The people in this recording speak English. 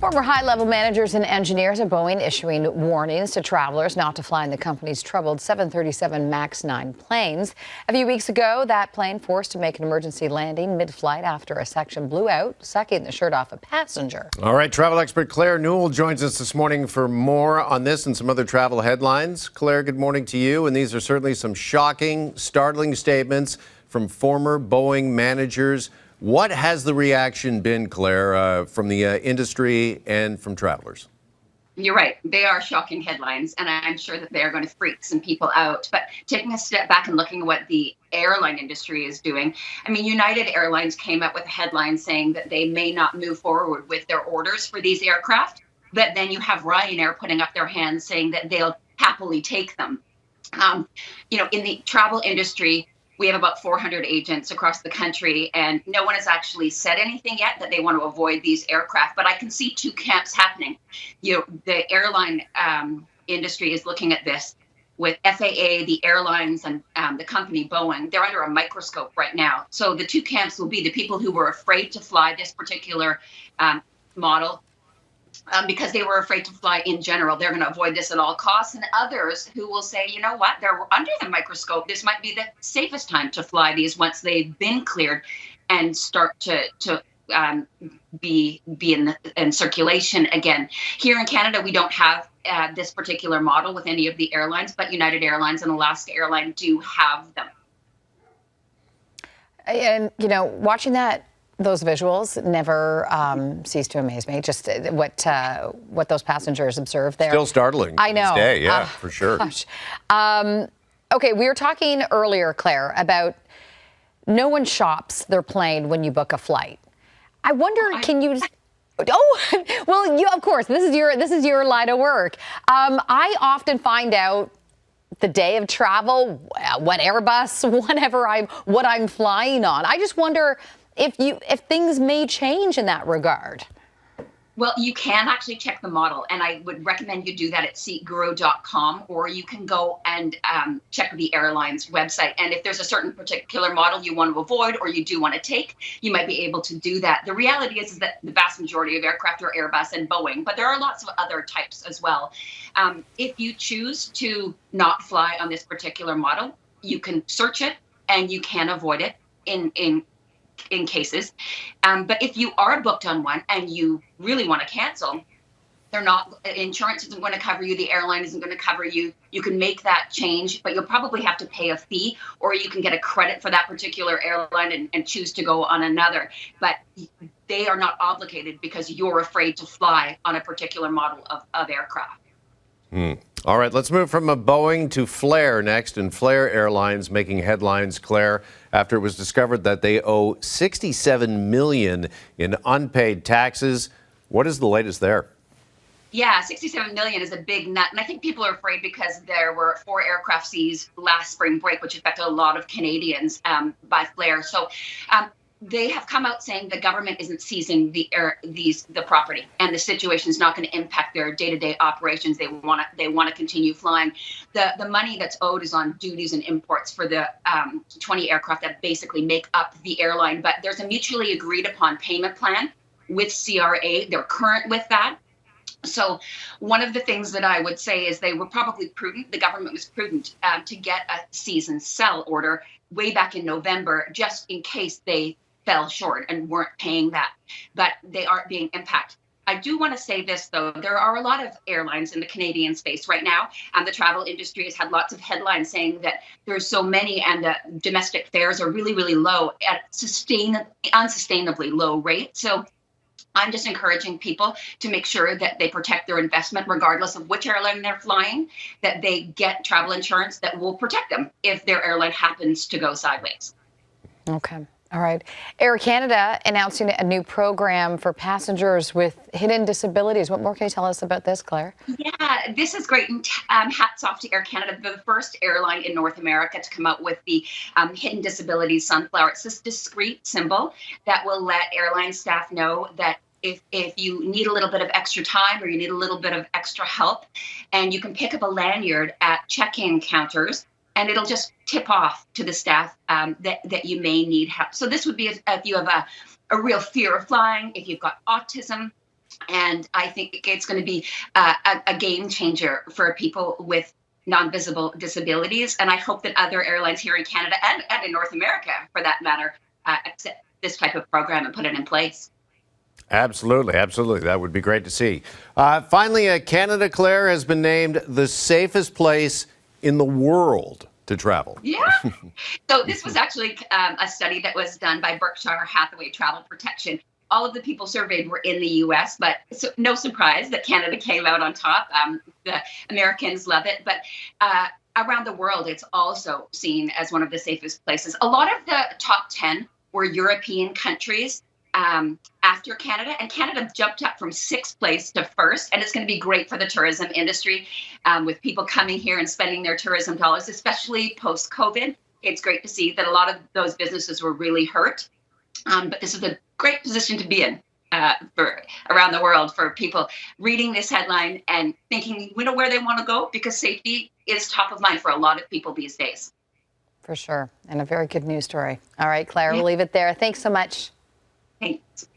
Former high-level managers and engineers at Boeing issuing warnings to travelers not to fly in the company's troubled 737 MAX 9 planes. A few weeks ago, that plane forced to make an emergency landing mid-flight after a section blew out, sucking the shirt off a passenger. All right, travel expert Claire Newell joins us this morning for more on this and some other travel headlines. Claire, good morning to you. And these are certainly some shocking, startling statements from former Boeing managers. What has the reaction been, Claire, from the industry and from travelers? You're right. They are shocking headlines, and I'm sure that they're going to freak some people out. But taking a step back and looking at what the airline industry is doing, I mean, United Airlines came up with a headline saying that they may not move forward with their orders for these aircraft. But then you have Ryanair putting up their hands saying that they'll happily take them. In the travel industry, we have about 400 agents across the country, and no one has actually said anything yet that they want to avoid these aircraft. But I can see two camps happening. The airline industry is looking at this with FAA, the airlines, and the company Boeing. They're under a microscope right now. So the two camps will be the people who were afraid to fly this particular model because they were afraid to fly in general. They're going to avoid this at all costs. And others who will say, you know what, they're under the microscope. This might be the safest time to fly these once they've been cleared and start to be in circulation again. Here in Canada, we don't have this particular model with any of the airlines, but United Airlines and Alaska Airlines do have them. And, watching those visuals never cease to amaze me. Just what those passengers observed there. Still startling. I know. Day, yeah, for sure. Gosh. Okay, we were talking earlier, Claire, about no one shops their plane when you book a flight. I wonder, can you? Oh, well, of course, this is your line of work. I often find out the day of travel, what Airbus, what I'm flying on. I just wonder if things may change in that regard. Well, you can actually check the model, and I would recommend you do that at seatguru.com, or you can go and check the airline's website. And if there's a certain particular model you want to avoid or you do want to take, you might be able to do that. The reality is that the vast majority of aircraft are Airbus and Boeing, but there are lots of other types as well. If you choose to not fly on this particular model, you can search it and you can avoid it in cases. But if you are booked on one and you really want to cancel, insurance isn't going to cover you, the airline isn't going to cover you. You can make that change, but you'll probably have to pay a fee, or you can get a credit for that particular airline and choose to go on another. But they are not obligated because you're afraid to fly on a particular model of aircraft. All right, let's move from a Boeing to Flair next, and Flair Airlines making headlines, Claire, after it was discovered that they owe $67 million in unpaid taxes. What is the latest there? Yeah, $67 million is a big nut. And I think people are afraid because there were 4 aircraft seized last spring break, which affected a lot of Canadians by Flair. So they have come out saying the government isn't seizing the property, and the situation is not going to impact their day-to-day operations. They want to continue flying. The money that's owed is on duties and imports for the 20 aircraft that basically make up the airline. But there's a mutually agreed upon payment plan with CRA. They're current with that. So one of the things that I would say is they were probably prudent. The government was prudent to get a seize and sell order way back in November, just in case they fell short and weren't paying that, but they aren't being impacted. I do want to say this, though. There are a lot of airlines in the Canadian space right now, and the travel industry has had lots of headlines saying that there's so many and the domestic fares are really, really low at unsustainably low rate. So I'm just encouraging people to make sure that they protect their investment, regardless of which airline they're flying, that they get travel insurance that will protect them if their airline happens to go sideways. Okay. All right. Air Canada announcing a new program for passengers with hidden disabilities. What more can you tell us about this, Claire? Yeah, this is great. And hats off to Air Canada. They're the first airline in North America to come out with the hidden disabilities sunflower. It's this discreet symbol that will let airline staff know that if you need a little bit of extra time or you need a little bit of extra help, and you can pick up a lanyard at check-in counters, and it'll just tip off to the staff that you may need help. So this would be if you have a real fear of flying, if you've got autism, And I think it's going to be a game changer for people with non-visible disabilities. And I hope that other airlines here in Canada and in North America, for that matter, accept this type of program and put it in place. Absolutely, absolutely. That would be great to see. Finally, Canada, Claire, has been named the safest place in the world to travel. Yeah. So this was actually a study that was done by Berkshire Hathaway Travel Protection. All of the people surveyed were in the U.S., but no surprise that Canada came out on top. The Americans love it, but around the world, it's also seen as one of the safest places. A lot of the top 10 were European countries after Canada, and Canada jumped up from 6th place to 1st, and it's going to be great for the tourism industry with people coming here and spending their tourism dollars, especially post-COVID. It's great to see that a lot of those businesses were really hurt, but this is a great position to be in for around the world for people reading this headline and thinking, where they want to go, because safety is top of mind for a lot of people these days. For sure, and a very good news story. All right, Claire, we'll leave it there. Thanks so much. Thanks.